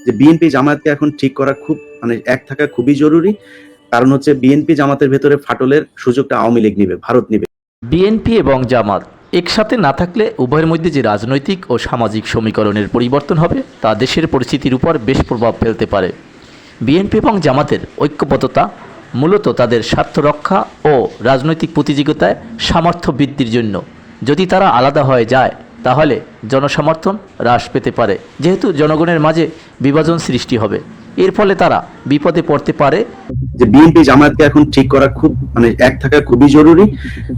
যে বিএনপি জামায়াতকে এখন ঠিক করা খুব এক থাকা খুবই জরুরি। কারণ হচ্ছে বিএনপি জামাতের ভেতরে ফাটলের সুযোগটা আওয়ামী লীগ নিবে, ভারত নিবে। বিএনপি এবং জামাত একসাথে না থাকলে উভয়ের মধ্যে যে রাজনৈতিক ও সামাজিক সমীকরণের পরিবর্তন হবে তা দেশের পরিস্থিতির উপর বেশ প্রভাব ফেলতে পারে। বিএনপি এবং জামাতের ঐক্যবদ্ধতা মূলত তাদের স্বার্থ রক্ষা ও রাজনৈতিক প্রতিযোগিতায় সামর্থ্য বৃদ্ধির জন্য। যদি তারা আলাদা হয়ে যায় তাহলে জনসমর্থন হ্রাস পেতে পারে, যেহেতু জনগণের মাঝে বিভাজন সৃষ্টি হবে। এর ফলে তারা বিপদে পড়তে পারে। যে বিএনপি জামায়াতকে এখন ঠিক করা খুব এক থাকা খুবই জরুরি।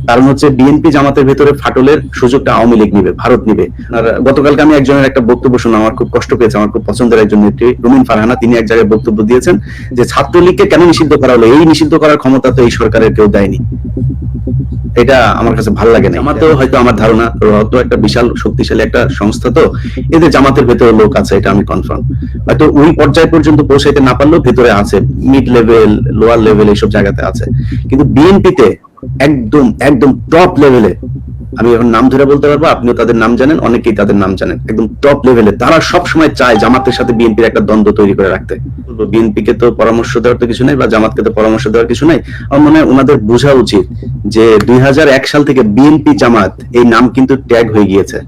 কারণ হচ্ছে বিএনপি জামাতের ভেতরে ফাটলের সুযোগটা আওয়ামী লীগ নিবে, ভারত নিবে। আর গতকালকে আমি একজনের একটা বক্তব্য শুনলাম, আমার খুব কষ্ট পেয়েছে। আমার খুব পছন্দের একজন নেত্রী রুমিন ফারহানা, তিনি এক জায়গায় বক্তব্য দিয়েছেন যে ছাত্রলীগকে কেন নিষিদ্ধ করা হলো, এই নিষিদ্ধ করার ক্ষমতা তো এই সরকারের কেউ দেয়নি। এটা আমার কাছে ভালো লাগে না। জামাতেও হয়তো আমার ধারণা তো একটা বিশাল শক্তিশালী একটা সংস্থা, তো এদের জামাতের ভেতরে লোক আছে, এটা আমি কনফার্ম। হয়তো ওই পর্যায় পর্যন্ত পৌঁছাইতে না পারলেও ভেতরে আছে, মিড লেভেল, লোয়ার লেভেল, এইসব জায়গাতে আছে। কিন্তু বিএনপিতে একদম একদম টপ লেভেলে, আমি এখন নাম ধরে বলতে পারবো, আপনিও তাদের নাম জানেন, অনেকেই তাদের নাম জানেন, একদম টপ লেভেলে তারা সব সময় চায় জামাতের সাথে বিএনপির একটা দ্বন্দ্ব তৈরি করে রাখতে। বিএনপিকে তো পরামর্শ দেওয়ার তো কিছু নাই, বা জামাতকে তো পরামর্শ দেওয়ার কিছু নাই। আমার মনে হয় ওনাদের বোঝা উচিত যে 2001 সাল থেকে বিএনপি জামাত এই নাম কিন্তু ট্যাগ হয়ে গিয়েছে।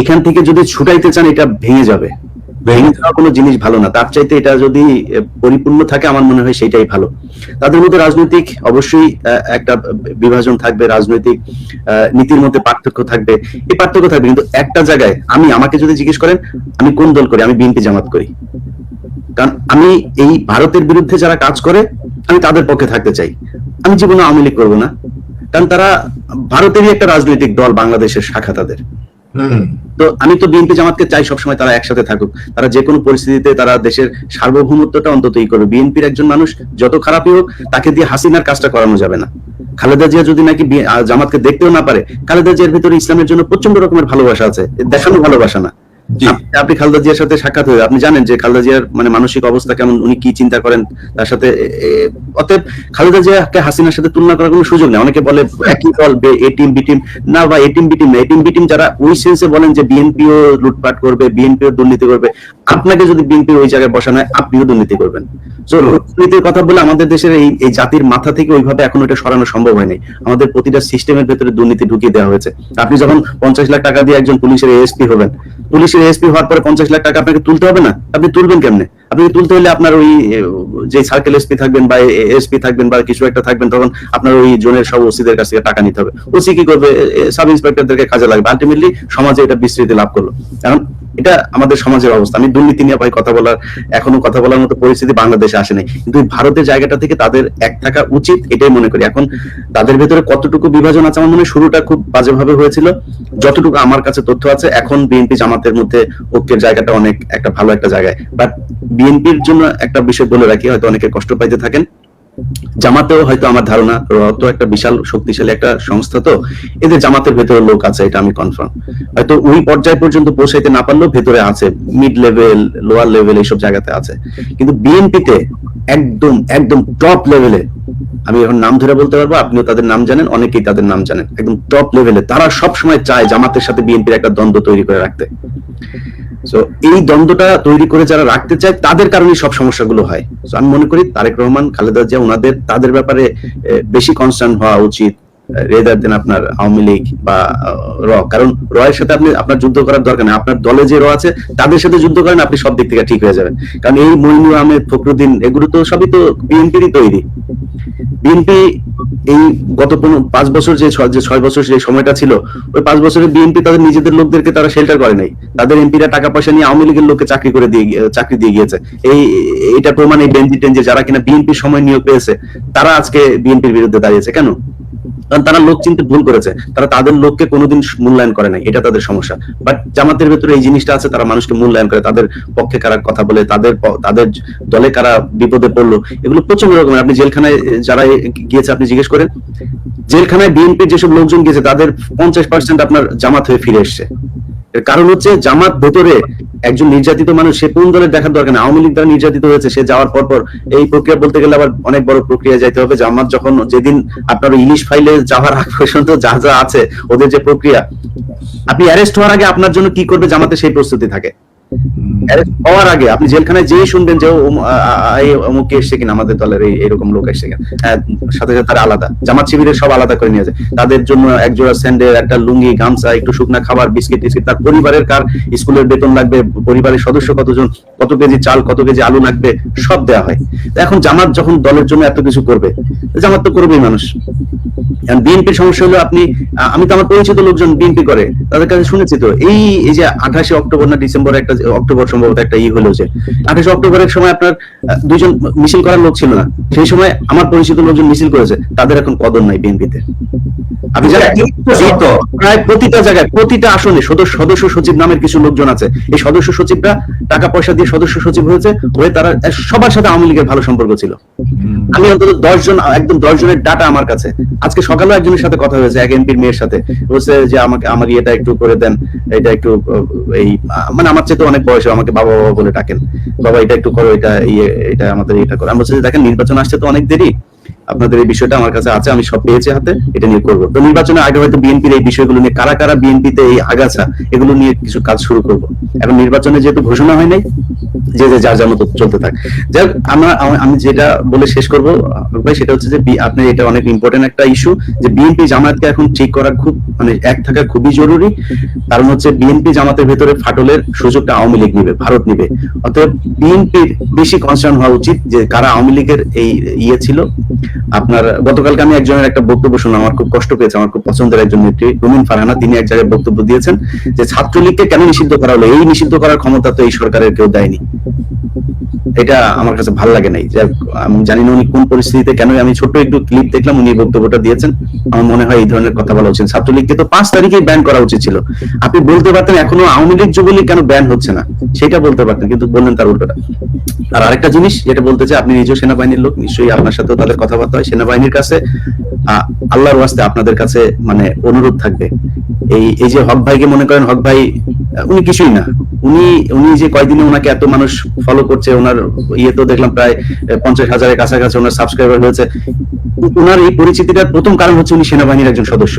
এখান থেকে যদি ছুটাইতে চান এটা ভেঙে যাবে। ভেঙে যাওয়া কোনো জিনিস ভালো না, তার চাইতে এটা যদি পরিপূর্ণ থাকে আমার মনে হয় সেটাই ভালো। তাদের মধ্যে রাজনৈতিক অবশ্যই একটা বিভাজন থাকবে, রাজনৈতিক নীতির মধ্যে পার্থক্য থাকবে, এই পার্থক্য থাকবে। কিন্তু একটা জায়গায় আমাকে যদি জিজ্ঞেস করেন আমি কোন দল করি, আমি বিএনপি জামাত করি। কারণ আমি এই ভারতের বিরুদ্ধে যারা কাজ করে আমি তাদের পক্ষে থাকতে চাই। আমি জীবনে আওয়ামী লীগ করবো না, কারণ তারা ভারতেরই একটা রাজনৈতিক দল, বাংলাদেশের শাখা তাদের। তো আমি তো বিএনপি জামাতকে চাই সবসময় তারা একসাথে থাকুক, তারা যে কোনো পরিস্থিতিতে তারা দেশের সার্বভৌমত্বটা অন্তত ই করবে। বিএনপির একজন মানুষ যত খারাপই হোক, তাকে দিয়ে হাসিনার কাজটা করানো যাবে না। খালেদা জিয়া যদি নাকি জামাতকে দেখতেও না পারে, খালেদা জিয়ার ভিতরে ইসলামের জন্য প্রচন্ড রকমের ভালোবাসা আছে, দেখানো ভালোবাসা না। আপনি খালেদা জিয়ার সাথে সাক্ষাৎ হয়ে আপনি জানেন যে খালেদা জিয়ার মানসিক অবস্থা কেমন, উনি কি চিন্তা করেন তার সাথে। অতএব খালেদা জিয়াকে হাসিনার সাথে তুলনা করার কোনো সুযোগ নেই। অনেকে বলে একই দল, এ টিম বি টিম, না বা এ টিম বি টিম না। এ টিম বি টিম যারা ওই সেন্সে বলেন যে বিএনপিও লুটপাট করবে, বিএনপিও দুর্নীতি করবে, আপনাকে যদি বিএনপির ওই জায়গায় বসানো হয় আপনিও দুর্নীতি করবেন। তো দুর্নীতির কথা বলে আমাদের দেশের এই জাতির মাথা থেকে ওইভাবে এখন ওইটা সরানো সম্ভব হয়নি। আমাদের প্রতিটা সিস্টেমের ভেতরে দুর্নীতি ঢুকিয়ে দেওয়া হয়েছে। আপনি যখন 50 লাখ টাকা দিয়ে একজন পুলিশের এএসপি হবেন, পুলিশের এসপি হওয়ার পরে 50 লাখ টাকা আপনাকে তুলতে হবে না? আপনি তুলবেন কেমনে? আপনি তুলতে হলে আপনার ওই যে সার্কেল এসপি থাকবেন বা এসপি থাকবেন বা কিছু একটা থাকবেন, তখন আপনার ওই জোনের সব ওসিদের কাছ থেকে টাকা নিতে হবে। ওসি কি করবে? সাব ইন্সপেক্টরদেরকে কাজে লাগবে। আলটিমেটলি সমাজে এটা বিস্তৃতি লাভ করলো। কারণ এটা আমাদের সমাজের অবস্থা। আমি দুর্নীতি নিয়ে ভাই এখনো কথা বলার মতো পরিস্থিতি বাংলাদেশে আসে নাই, কিন্তু ভারতের জায়গাটা থেকে তাদের এক থাকা উচিত, এটাই মনে করি। এখন তাদের ভেতরে কতটুকু বিভাজন আছে, আমার মনে হয় শুরুটা খুব বাজেভাবে হয়েছিল। যতটুকু আমার কাছে তথ্য আছে, এখন বিএনপি জামাতের মধ্যে ঐক্যের জায়গাটা অনেক একটা ভালো একটা জায়গায়। বাট বিএনপির জন্য একটা বিষয় বলে রাখি, হয়তো অনেকে কষ্ট পাইতে থাকেন, জামাতেও হয়তো আমার ধারণা তো একটা বিশাল শক্তিশালী একটা সংস্থা, তো এদের জামাতের ভেতরে লোক আছে, এটা আমি কনফার্ম। হয়তো ওই পর্যায় পর্যন্ত পৌঁছাইতে না পারলেও ভেতরে আছে, মিড লেভেল, লোয়ার লেভেল, এইসব জায়গাতে আছে। কিন্তু বিএনপিতে একদম একদম টপ লেভেলে, আমি এখন নাম ধরে বলতে পারবো, আপনিও তাদের নাম জানেন, অনেকেই তাদের নাম জানেন, একদম টপ লেভেলে তারা সব সময় চায় জামাতের সাথে বিএনপির একটা দ্বন্দ্ব তৈরি করে রাখতে। সো এই দ্বন্দ্বটা তৈরি করে যারা রাখতে চায় তাদের কারণে সব সমস্যাগুলো হয়। সো আমি মনে করি তারেক রহমান, খালেদা জিয়া, তাদের ব্যাপারে বেশি কনসার্ন হওয়া উচিত রেদার দেন আপনার আওয়ামী লীগ বা কারণ এর সাথে আপনার যুদ্ধ করার দরকার নেই। আপনার দলে যে আছে তাদের সাথে যুদ্ধ করেন, আপনি সব দিক থেকে ঠিক হয়ে যাবেন। কারণ এই মইনুল আহমেদ, ফখরুদ্দিন, এগুলো তো সবই তো বিএনপিরই তৈরি। বিএনপি এই গত 5 বছর যে 6 বছর যে সময়টা ছিল, ওই 5 বছরে বিএনপি তাদের নিজেদের লোকদেরকে তারা শেল্টার করে নাই। তাদের এমপিরা টাকা পয়সা নিয়ে আওয়ামী লীগের লোককে চাকরি দিয়ে গিয়েছে। এটা প্রমাণ এই বেঞ্জি টেঞ্জি যারা কিনা বিএনপির সময় নিয়োগ পেয়েছে, তারা আজকে বিএনপির বিরুদ্ধে দাঁড়িয়েছে কেন? কারণ তারা লোক চিনতে ভুল করেছে, তারা তাদের লোককে কোনোদিন মূল্যায়ন করে নাই, এটা তাদের সমস্যা। বাট জামাতের ভেতরে এই জিনিসটা আছে, তারা মানুষকে মূল্যায়ন করে, তাদের পক্ষে কারা কথা বলে, তাদের দলে কারা বিপদে পড়লো, এগুলো প্রচন্ড রকমের। আপনি জেলখানায় যারা গিয়েছে আপনি জিজ্ঞেস করেন, জেলখানায় বিএনপির যেসব লোকজন গিয়েছে তাদের 50% আপনার জামাত হয়ে ফিরে এসছে। এর কারণ হচ্ছে জামাত ভেতরে একজন নির্যাতিত মানুষ, সে কোন দলের দেখার দরকার নেই। আওয়ামী লীগ দ্বারা নির্যাতিত হয়েছে, সে যাওয়ার পর এই প্রক্রিয়া বলতে গেলে আবার অনেক বড় প্রক্রিয়া যাইতে হবে। জামাত যখন যেদিন আপনার ইলিশ ফাইলে যাওয়ার আগ পর্যন্ত যা আছে ওদের যে প্রক্রিয়া, আপনি অ্যারেস্ট হওয়ার আগে আপনার জন্য কি করবে জামাতে সেই প্রস্তুতি থাকে। Arrest হওয়ার আগে আপনি জেলখানায় যেই শুনবেন যে অমুকে এসছে কিনা আমাদের দলের এরকম লোক এসছে কিনা, হ্যাঁ, সাথে সাথে তারা আলাদা, জামাত শিবিরের সব আলাদা করে নিয়ে যায়। তাদের জন্য এক জোড়া স্যান্ডেল, একটা লুঙ্গি, গামছা, একটু শুকনা খাবার, বিস্কিট টিস্কিট, তার পরিবারের কার স্কুলের বেতন লাগবে, পরিবারের সদস্য কতজন, কত কেজি চাল, কত কেজি আলু লাগবে, সব দেওয়া হয়। তো এখন জামাত যখন দলের জন্য এত কিছু করবে, জামাত তো করবেই মানুষ। বিএনপির সমস্যা হলো আমি তো আমার পরিচিত লোকজন বিএনপি করে, তাদের কাছে শুনেছি তো এই যে 28 অক্টোবর না ডিসেম্বর, একটা অক্টোবর সম্ভবত একটা হলো যে 28 অক্টোবরের সময় আপনার দুইজন মিছিল করার লোক ছিল না, সেই সময় আমার পরিচিত লোকজন মিছিল করেছে, তাদের এখন কদর নাই বিএনপিতে। আপনি জানেন প্রায় প্রতিটা জায়গায়, প্রতিটা আসনে সদস্য সচিব নামের কিছু লোকজন আছে, এই সদস্য সচিবরা টাকা পয়সা দিয়ে সদস্য সচিব হয়েছে, হয়ে তারা সবার সাথে আওয়ামী লীগের ভালো সম্পর্ক ছিল। আমি অন্তত 10 জন, একদম 10 জনের ডাটা আমার কাছে। আজকে সকালেও একজনের সাথে কথা হয়েছে, এক এমপির মেয়ের সাথে, বলছে যে আমার এটা একটু করে দেন, এটা একটু এই মানে আমার চেয়ে তো অনেক বয়স, আমাকে বাবা বাবা বলে ডাকেন, বাবা এটা একটু করো, এটা আমাদের এটা করো। আমি বলছি যে দেখেন নির্বাচন আসছে তো অনেক দেরি, আপনাদের এই বিষয়টা আমার কাছে আছে, আমি সব পেয়েছি হাতে, এটা নিয়ে করবো। তো নির্বাচনের আগে হয়তো বিএনপির এই বিষয়গুলো নিয়ে কারা কারা বিএনপিতে এই আগাছা, এগুলো নিয়ে কিছু কাজ শুরু করবো। এখন নির্বাচনে যেহেতু ঘোষণা হয় নাই, যে যার যার মতো চলতে থাক। যাই হোক, আমি যেটা বলে শেষ করবো ভাই, সেটা হচ্ছে যে আপনি এটা অনেক ইম্পর্টেন্ট একটা ইস্যু, যে বিএনপি জামাতকে এখন ঠিক করা খুব মানে এক থাকা খুবই জরুরি। কারণ হচ্ছে বিএনপি জামাতের ভেতরে ফাটলের সুযোগটা আওয়ামী লীগ নিবে, ভারত নিবে। অতএব বিএনপির বেশি কনসার্ন হওয়া উচিত যে কারা আওয়ামী লীগের এই ছিল। আপনার গতকালকে আমি একজনের একটা বক্তব্য শুনলাম, আমার খুব কষ্ট পেয়েছে, আমার খুব পছন্দের একজন নেত্রী রুমিন ফারহানা, তিনি এক জায়গায় বক্তব্য দিয়েছেন যে ছাত্রলীগকে কেন নিষিদ্ধ করা হলো, এই নিষিদ্ধ করার ক্ষমতা তো এই সরকারের কেউ দেয়নি। এটা আমার কাছে ভালো লাগে নাই। আমি জানি না উনি কোন পরিস্থিতিতে, কেন, আমি ছোট্ট একটু ক্লিপ দেখলাম, উনি বক্তব্যটা দিয়েছেন। আমার মনে হয় এই ধরনের কথা বলা উচিত। ছাত্রলীগকে তো 5 তারিখে ব্যান করা উচিত ছিল। আপনি বলতে পারতেন এখনো আওয়ামী লীগ যুবলীগ কেন ব্যান হচ্ছে না, সেটা বলতে পারতেন, কিন্তু বললেন তার উল্টোটা। আর আরেকটা জিনিস যেটা বলতে চাই, আপনি নিজেও সেনাবাহিনীর লোক, নিশ্চয়ই আপনার সাথেও তাদের কথাবার্তা হয়। সেনাবাহিনীর কাছে আল্লাহর ওয়াস্তে আপনাদের কাছে মানে অনুরোধ থাকবে, এই যে হক ভাইকে মনে করেন, হক ভাই উনি কিছুই না, উনি যে কয়দিনে ওনাকে এত মানুষ ফলো করছে, ওনার তো দেখলাম প্রায় 50,000-এর কাছাকাছি ওনার সাবস্ক্রাইবার হয়েছে। ওনার এই পরিচিতিটার প্রথম কারণ হচ্ছে উনি সেনাবাহিনীর একজন সদস্য,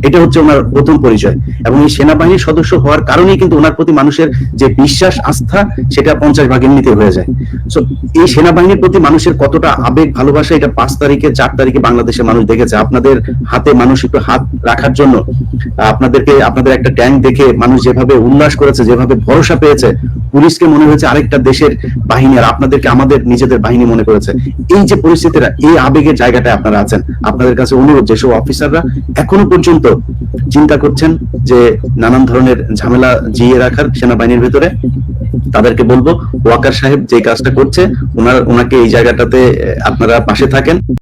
এটা হচ্ছে ওনার প্রথম পরিচয়। এবং এই সেনাবাহিনীর সদস্য হওয়ার কারণেই কিন্তু ওনার প্রতি মানুষের যে বিশ্বাস, আস্থা, সেটা 50 ভাগ এমনিতে হয়ে যায়। সো এই সেনাবাহিনীর প্রতি মানুষের কতটা আবেগ, ভালোবাসা, এটা 5 তারিখে 4 তারিখে বাংলাদেশের মানুষ দেখেছে। আপনাদের হাতে মানুষ একটু হাত রাখার জন্য, আপনাদের একটা ট্যাঙ্ক দেখে মানুষ যেভাবে উল্লাস করেছে, যেভাবে ভরসা পেয়েছে, পুলিশকে মনে হয়েছে আরেকটা দেশের বাহিনী, আর আপনাদেরকে আমাদের নিজেদের বাহিনী মনে করেছে। এই যে পরিস্থিতিটা, এই আবেগের জায়গাটায় আপনারা আছেন, আপনাদের কাছে অনুরোধ, যেসব অফিসাররা এখনো পর্যন্ত চিন্তা করছেন যে নানান ধরনের ঝামেলা জিয়ে রাখার সেনাবাহিনীর ভিতরে, তাদেরকে বলবো ওয়াকার সাহেব যে কাজটা করছে, ওনাকে এই জায়গাটাতে আপনারা পাশে থাকেন।